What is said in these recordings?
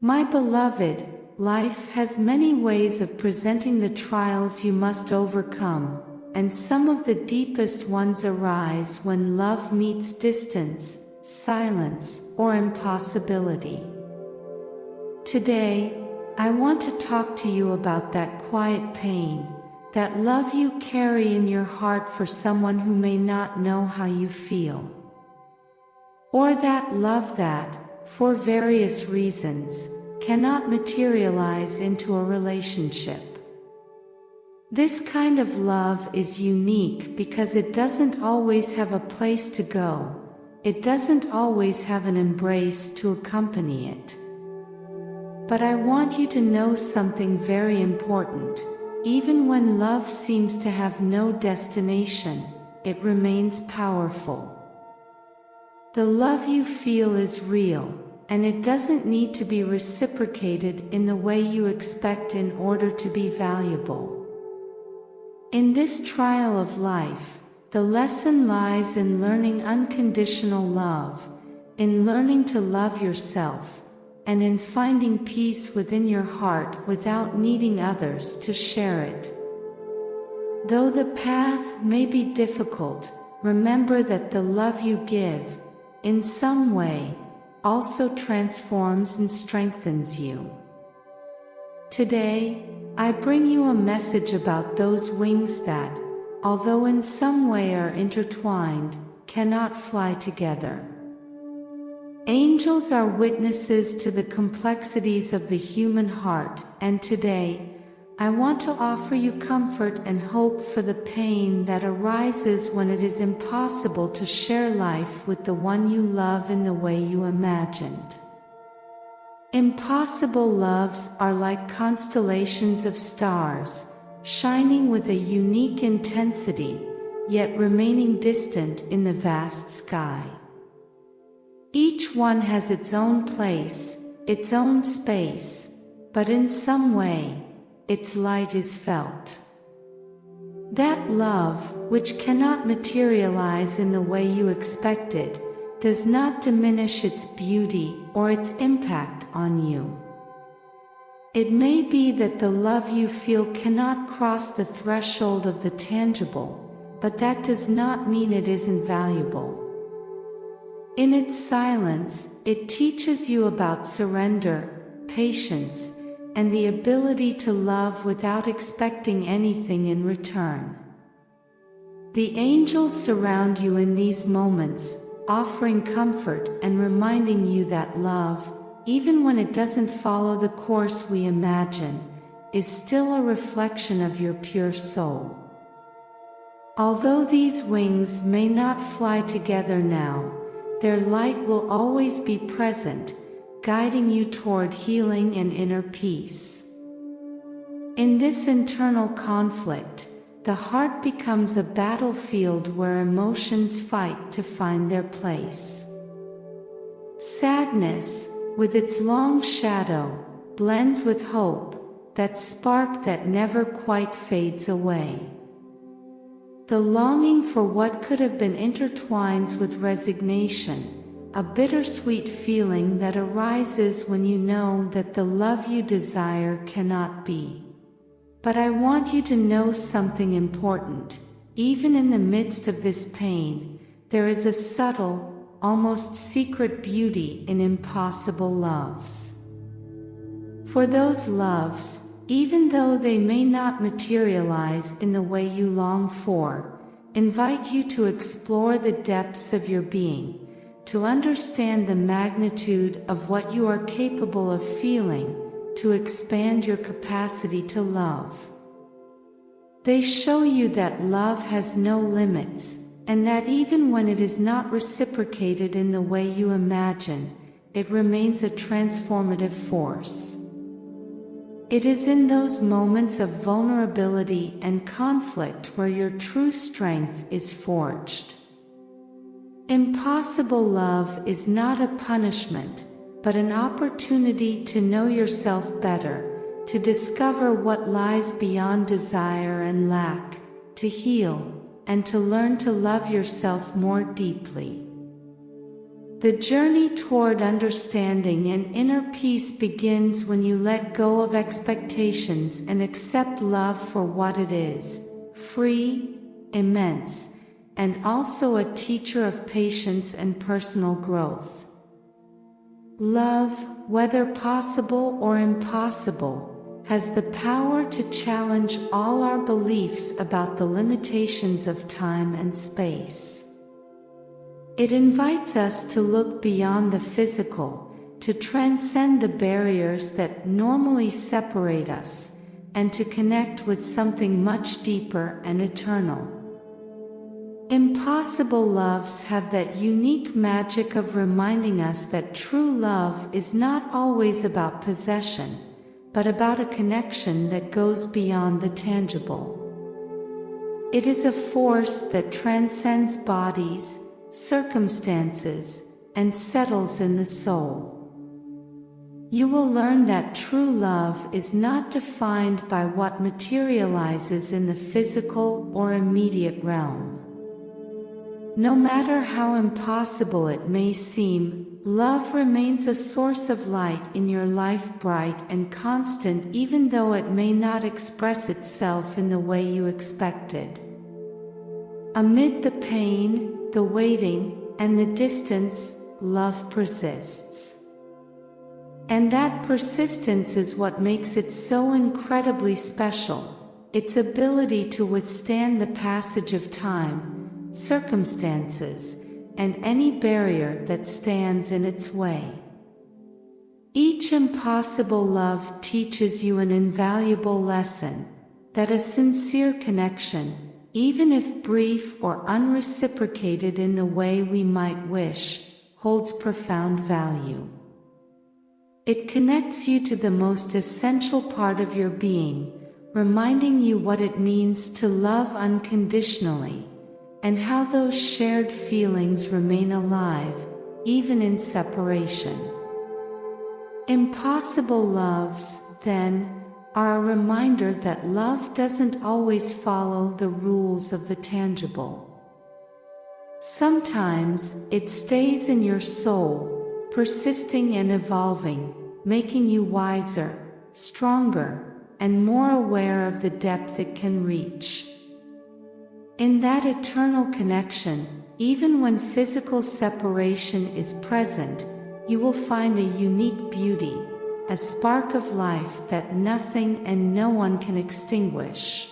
My beloved, life has many ways of presenting the trials you must overcome, and some of the deepest ones arise when love meets distance, silence, or impossibility. Today, I want to talk to you about that quiet pain, that love you carry in your heart for someone who may not know how you feel. Or that love that, for various reasons, cannot materialize into a relationship. This kind of love is unique because it doesn't always have a place to go, it doesn't always have an embrace to accompany it. But I want you to know something very important. Even when love seems to have no destination, it remains powerful. The love you feel is real, and it doesn't need to be reciprocated in the way you expect in order to be valuable. In this trial of life, the lesson lies in learning unconditional love, in learning to love yourself, and in finding peace within your heart without needing others to share it. Though the path may be difficult, remember that the love you give, in some way, also transforms and strengthens you. Today, I bring you a message about those wings that, although in some way are intertwined, cannot fly together. Angels are witnesses to the complexities of the human heart, and today, I want to offer you comfort and hope for the pain that arises when it is impossible to share life with the one you love in the way you imagined. Impossible loves are like constellations of stars, shining with a unique intensity, yet remaining distant in the vast sky. Each one has its own place, its own space, but in some way, its light is felt. That love, which cannot materialize in the way you expected, does not diminish its beauty or its impact on you. It may be that the love you feel cannot cross the threshold of the tangible, but that does not mean it isn't valuable. In its silence, it teaches you about surrender, patience, and the ability to love without expecting anything in return. The angels surround you in these moments, offering comfort and reminding you that love, even when it doesn't follow the course we imagine, is still a reflection of your pure soul. Although these wings may not fly together now, their light will always be present, guiding you toward healing and inner peace. In this internal conflict, the heart becomes a battlefield where emotions fight to find their place. Sadness, with its long shadow, blends with hope, that spark that never quite fades away. The longing for what could have been intertwines with resignation, a bittersweet feeling that arises when you know that the love you desire cannot be. But I want you to know something important. Even in the midst of this pain, there is a subtle, almost secret beauty in impossible loves. For those loves, even though they may not materialize in the way you long for, invite you to explore the depths of your being, to understand the magnitude of what you are capable of feeling, to expand your capacity to love. They show you that love has no limits, and that even when it is not reciprocated in the way you imagine, it remains a transformative force. It is in those moments of vulnerability and conflict where your true strength is forged. Impossible love is not a punishment, but an opportunity to know yourself better, to discover what lies beyond desire and lack, to heal, and to learn to love yourself more deeply. The journey toward understanding and inner peace begins when you let go of expectations and accept love for what it is: free, immense, and also a teacher of patience and personal growth. Love, whether possible or impossible, has the power to challenge all our beliefs about the limitations of time and space. It invites us to look beyond the physical, to transcend the barriers that normally separate us, and to connect with something much deeper and eternal. Impossible loves have that unique magic of reminding us that true love is not always about possession, but about a connection that goes beyond the tangible. It is a force that transcends bodies, circumstances, and settles in the soul. You will learn that true love is not defined by what materializes in the physical or immediate realm. No matter how impossible it may seem, love remains a source of light in your life, bright and constant, even though it may not express itself in the way you expected. Amid the pain, the waiting, and the distance, love persists. And that persistence is what makes it so incredibly special: its ability to withstand the passage of time, circumstances, and any barrier that stands in its way. Each impossible love teaches you an invaluable lesson: that a sincere connection, even if brief or unreciprocated in the way we might wish, holds profound value. It connects you to the most essential part of your being, reminding you what it means to love unconditionally, and how those shared feelings remain alive, even in separation. Impossible loves, then, are a reminder that love doesn't always follow the rules of the tangible. Sometimes it stays in your soul, persisting and evolving, making you wiser, stronger, and more aware of the depth it can reach. In that eternal connection, even when physical separation is present, you will find a unique beauty, a spark of life that nothing and no one can extinguish.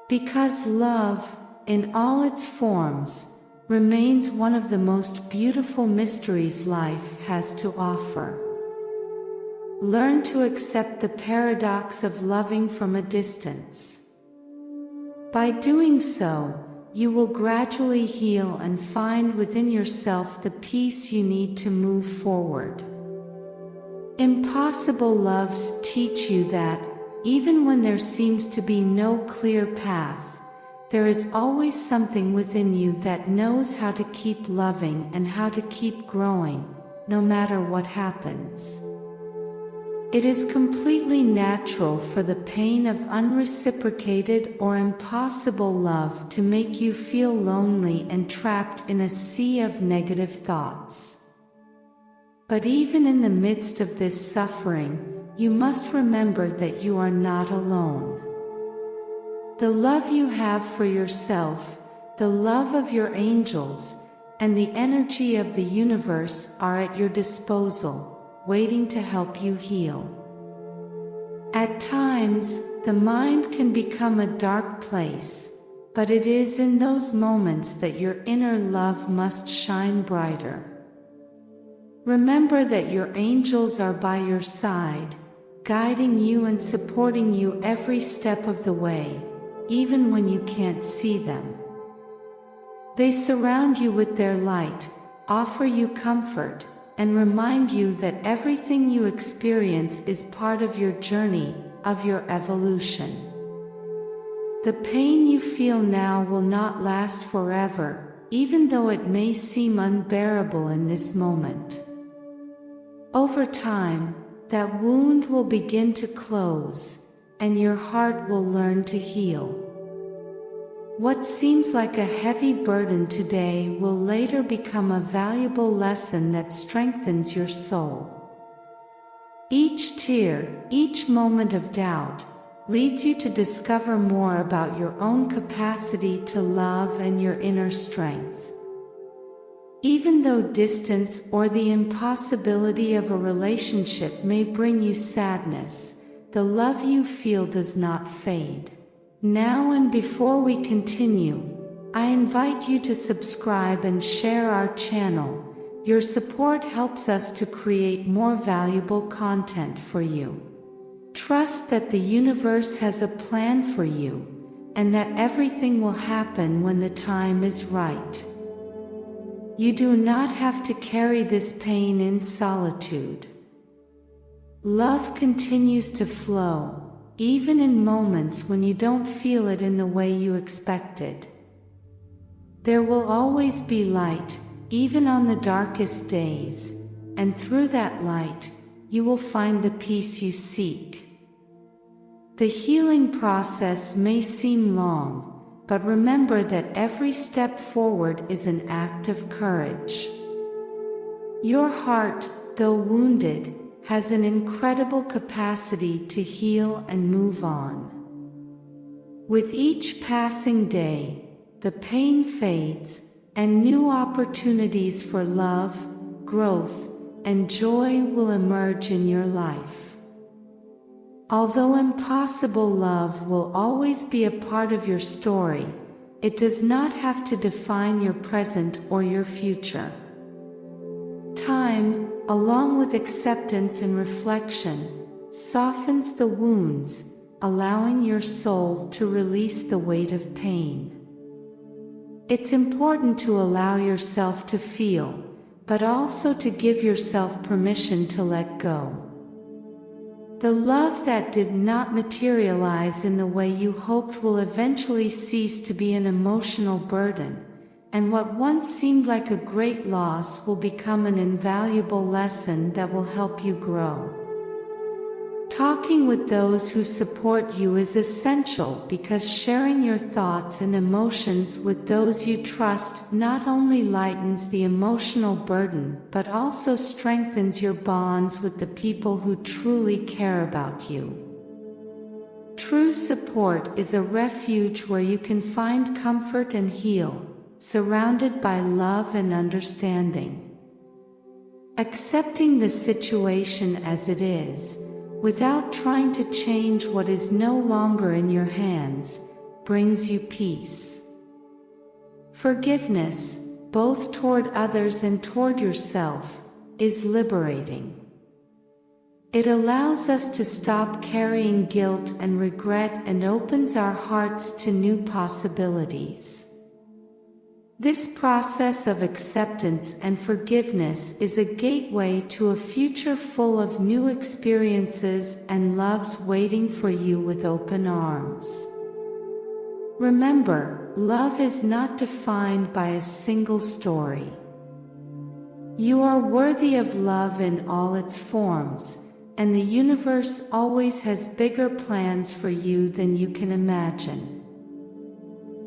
Because love, in all its forms, remains one of the most beautiful mysteries life has to offer. Learn to accept the paradox of loving from a distance. By doing so, you will gradually heal and find within yourself the peace you need to move forward. Impossible loves teach you that, even when there seems to be no clear path, there is always something within you that knows how to keep loving and how to keep growing, no matter what happens. It is completely natural for the pain of unreciprocated or impossible love to make you feel lonely and trapped in a sea of negative thoughts. But even in the midst of this suffering, you must remember that you are not alone. The love you have for yourself, the love of your angels, and the energy of the universe are at your disposal, waiting to help you heal. At times, the mind can become a dark place, but it is in those moments that your inner love must shine brighter. Remember that your angels are by your side, guiding you and supporting you every step of the way, even when you can't see them. They surround you with their light, offer you comfort, and remind you that everything you experience is part of your journey, of your evolution. The pain you feel now will not last forever, even though it may seem unbearable in this moment. Over time, that wound will begin to close, and your heart will learn to heal. What seems like a heavy burden today will later become a valuable lesson that strengthens your soul. Each tear, each moment of doubt, leads you to discover more about your own capacity to love and your inner strength. Even though distance or the impossibility of a relationship may bring you sadness, the love you feel does not fade. Now and before we continue, I invite you to subscribe and share our channel. Your support helps us to create more valuable content for you. Trust that the universe has a plan for you, and that everything will happen when the time is right. You do not have to carry this pain in solitude. Love continues to flow, even in moments when you don't feel it in the way you expected. There will always be light, even on the darkest days, and through that light, you will find the peace you seek. The healing process may seem long, but remember that every step forward is an act of courage. Your heart, though wounded, has an incredible capacity to heal and move on. With each passing day, the pain fades, and new opportunities for love, growth, and joy will emerge in your life. Although impossible love will always be a part of your story, it does not have to define your present or your future. Time, along with acceptance and reflection, softens the wounds, allowing your soul to release the weight of pain. It's important to allow yourself to feel, but also to give yourself permission to let go. The love that did not materialize in the way you hoped will eventually cease to be an emotional burden, and what once seemed like a great loss will become an invaluable lesson that will help you grow. Talking with those who support you is essential because sharing your thoughts and emotions with those you trust not only lightens the emotional burden but also strengthens your bonds with the people who truly care about you. True support is a refuge where you can find comfort and heal, surrounded by love and understanding. Accepting the situation as it is, without trying to change what is no longer in your hands, brings you peace. Forgiveness, both toward others and toward yourself, is liberating. It allows us to stop carrying guilt and regret and opens our hearts to new possibilities. This process of acceptance and forgiveness is a gateway to a future full of new experiences and loves waiting for you with open arms. Remember, love is not defined by a single story. You are worthy of love in all its forms, and the universe always has bigger plans for you than you can imagine.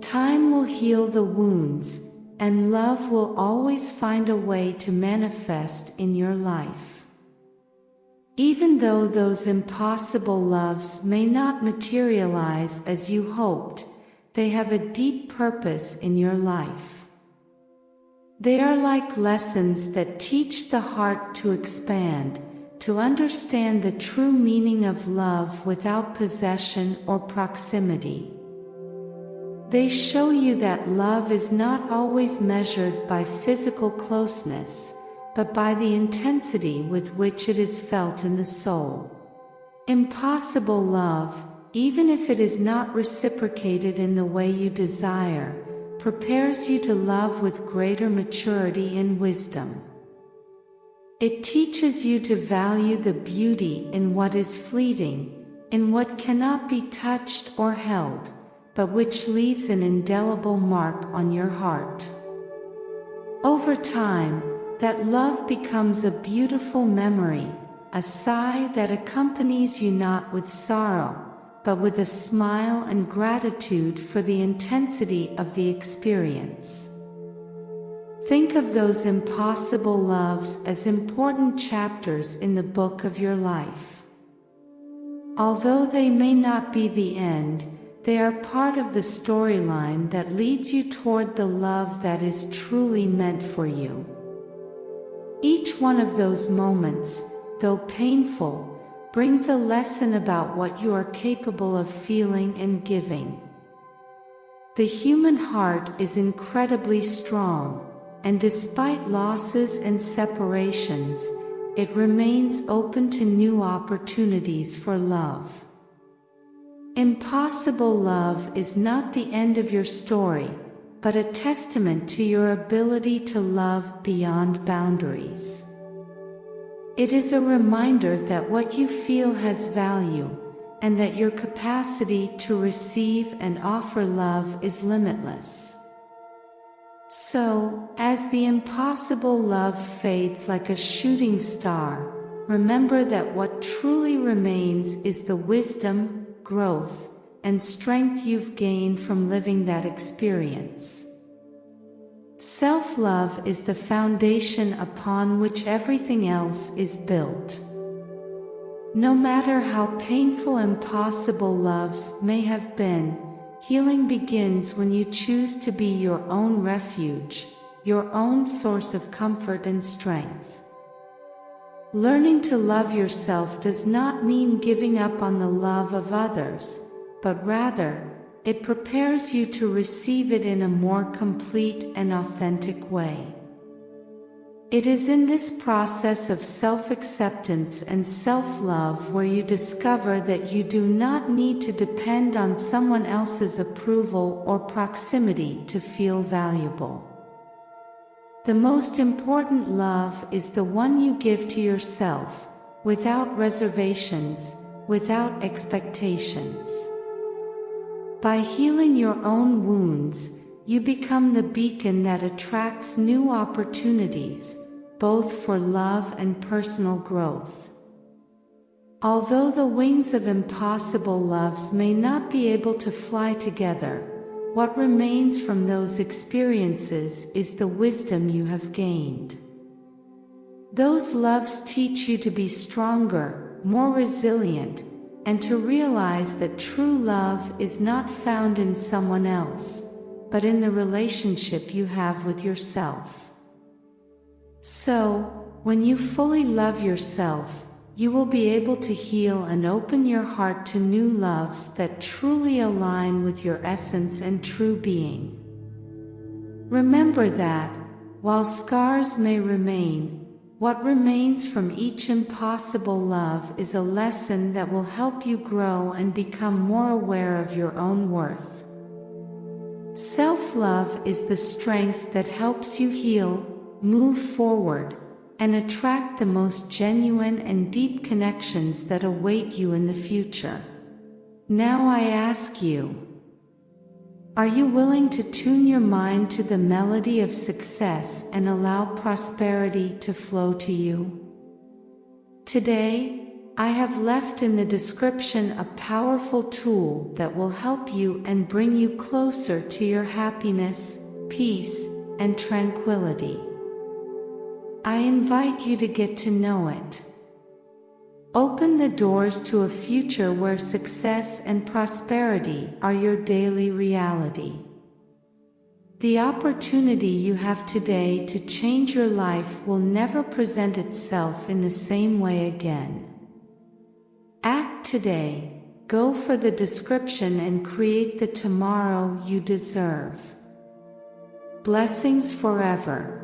Time will heal the wounds, and love will always find a way to manifest in your life. Even though those impossible loves may not materialize as you hoped, they have a deep purpose in your life. They are like lessons that teach the heart to expand, to understand the true meaning of love without possession or proximity. They show you that love is not always measured by physical closeness, but by the intensity with which it is felt in the soul. Impossible love, even if it is not reciprocated in the way you desire, prepares you to love with greater maturity and wisdom. It teaches you to value the beauty in what is fleeting, in what cannot be touched or held, but which leaves an indelible mark on your heart. Over time, that love becomes a beautiful memory, a sigh that accompanies you not with sorrow, but with a smile and gratitude for the intensity of the experience. Think of those impossible loves as important chapters in the book of your life. Although they may not be the end, they are part of the storyline that leads you toward the love that is truly meant for you. Each one of those moments, though painful, brings a lesson about what you are capable of feeling and giving. The human heart is incredibly strong, and despite losses and separations, it remains open to new opportunities for love. Impossible love is not the end of your story, but a testament to your ability to love beyond boundaries. It is a reminder that what you feel has value, and that your capacity to receive and offer love is limitless. So, as the impossible love fades like a shooting star, remember that what truly remains is the wisdom, growth, and strength you've gained from living that experience. Self-love is the foundation upon which everything else is built. No matter how painful impossible loves may have been, healing begins when you choose to be your own refuge, your own source of comfort and strength. Learning to love yourself does not mean giving up on the love of others, but rather, it prepares you to receive it in a more complete and authentic way. It is in this process of self-acceptance and self-love where you discover that you do not need to depend on someone else's approval or proximity to feel valuable. The most important love is the one you give to yourself, without reservations, without expectations. By healing your own wounds, you become the beacon that attracts new opportunities, both for love and personal growth. Although the wings of impossible loves may not be able to fly together, what remains from those experiences is the wisdom you have gained. Those loves teach you to be stronger, more resilient, and to realize that true love is not found in someone else, but in the relationship you have with yourself. So, when you fully love yourself, you will be able to heal and open your heart to new loves that truly align with your essence and true being. Remember that, while scars may remain, what remains from each impossible love is a lesson that will help you grow and become more aware of your own worth. Self-love is the strength that helps you heal, move forward, and attract the most genuine and deep connections that await you in the future. Now I ask you, are you willing to tune your mind to the melody of success and allow prosperity to flow to you? Today, I have left in the description a powerful tool that will help you and bring you closer to your happiness, peace, and tranquility. I invite you to get to know it. Open the doors to a future where success and prosperity are your daily reality. The opportunity you have today to change your life will never present itself in the same way again. Act today, go for the description and create the tomorrow you deserve. Blessings forever.